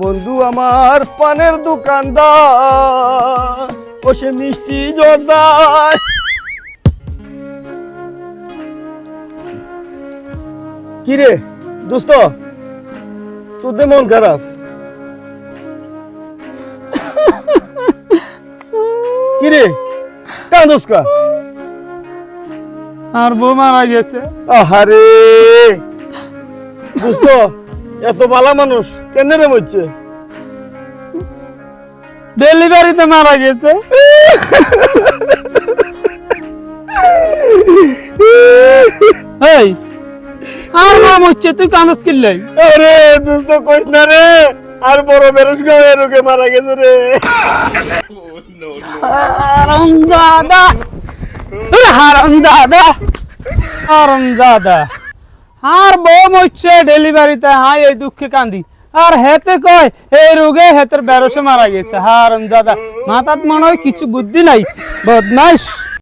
বন্ধু আমার পানের দোকানদার, বসে মিষ্টি জর্দার। কিরে দোস্ত, তোদের মন খারাপ? কিরে কান্দোস কা? আর বউ মারা গেছে। আহারে দোস্ত, এত ভালো মানুষ কেন রে মরছে? ডেলিভারিতে মারা গেছে। এই আর নাম হচ্ছে, তুই কানস কিনলে? আরে দোস্ত কইস না রে, আর বড় বেরস গায়ে রোগে মারা গেছে রে। হারামজাদা, হারামজাদা, হারামজাদা। আর বউ মরছে ডেলিভারিতে, হাই এই দুঃখে কান্দি। আর হেতে কয় এই রোগে হেতের বেরসে মারা গেছে। হারামজাদা, মাথাত মনে হয় কিছু বুদ্ধি নাই, বদমাইশ।